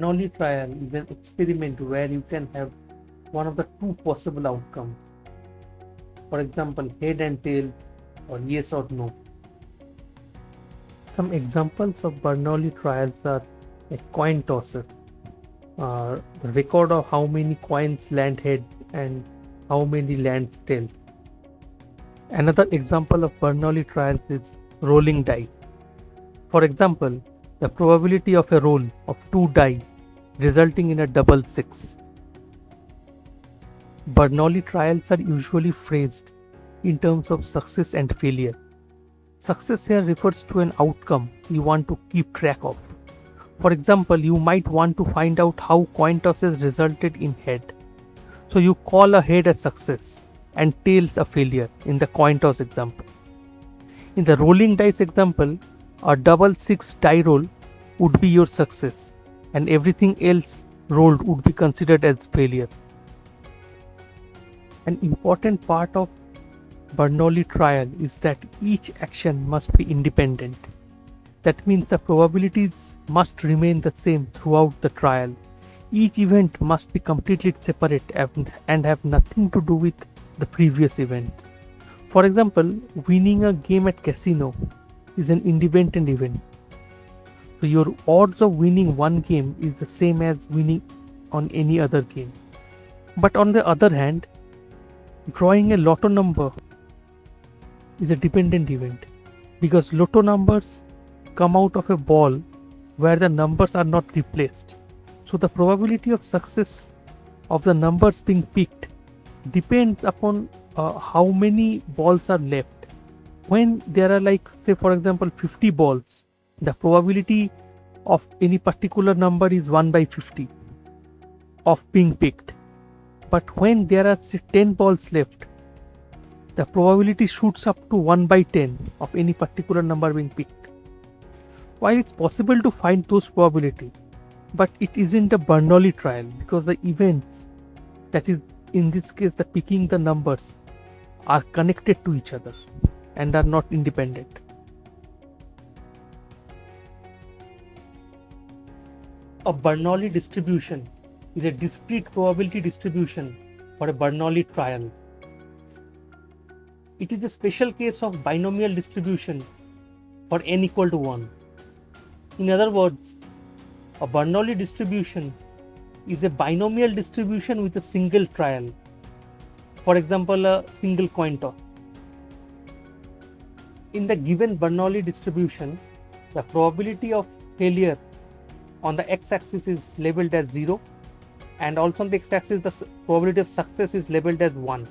Bernoulli trial is an experiment where you can have one of the two possible outcomes. For example, head and tail, or yes or no. Some examples of Bernoulli trials are a coin tosses, the record of how many coins land heads and how many land tails. Another example of Bernoulli trials is rolling dice. For example, the probability of a roll of 2 die resulting in a double 6. Bernoulli trials are usually phrased in terms of success and failure. Success here refers to an outcome you want to keep track of. For example, you might want to find out how coin tosses resulted in head. So you call a head a success and tails a failure in the coin toss example. In the rolling dice example, a double 6 die roll would be your success and everything else rolled would be considered as failure. An important part of Bernoulli trial is that each action must be independent. That means the probabilities must remain the same throughout the trial. Each event must be completely separate and have nothing to do with the previous event. For example, winning a game at casino is an independent event. So your odds of winning one game is the same as winning on any other game. But on the other hand, drawing a lotto number is a dependent event because lotto numbers come out of a ball where the numbers are not replaced. So the probability of success of the numbers being picked depends upon how many balls are left. When there are, like, say for example 50 balls, the probability of any particular number is 1 by 50 of being picked. But when there are, say, 10 balls left, the probability shoots up to 1 by 10 of any particular number being picked. While it's possible to find those probabilities, but it isn't a Bernoulli trial because the events, that is in this case the picking the numbers, are connected to each other and are not independent. A Bernoulli distribution is a discrete probability distribution for a Bernoulli trial. It is a special case of binomial distribution for n equal to 1. In other words, a Bernoulli distribution is a binomial distribution with a single trial. For example, a single coin toss. In the given Bernoulli distribution, the probability of failure on the x-axis is labeled as 0, and also on the x-axis the probability of success is labeled as 1.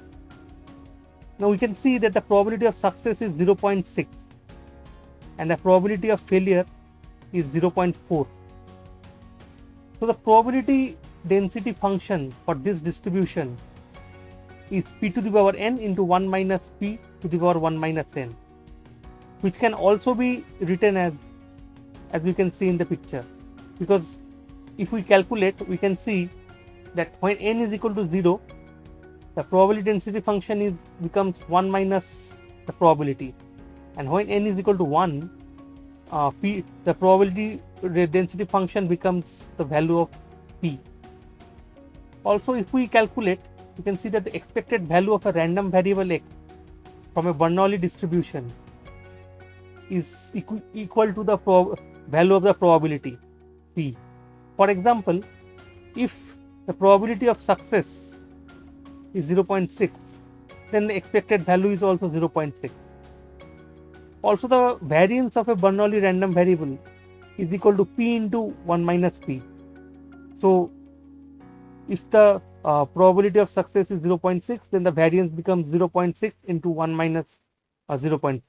Now we can see that the probability of success is 0.6 and the probability of failure is 0.4. So the probability density function for this distribution is p to the power n into 1 minus p to the power 1 minus n, which can also be written as we can see in the picture, because if we calculate, we can see that when n is equal to 0, the probability density function becomes 1 minus the probability, and when n is equal to 1, the probability density function becomes the value of p. Also, if we calculate, you can see that the expected value of a random variable x from a Bernoulli distribution is equal to the value of the probability p. For example, if the probability of success is 0.6, then the expected value is also 0.6. Also, the variance of a Bernoulli random variable is equal to p into 1 minus p. So if the probability of success is 0.6, then the variance becomes 0.6 into 1 minus 0.6.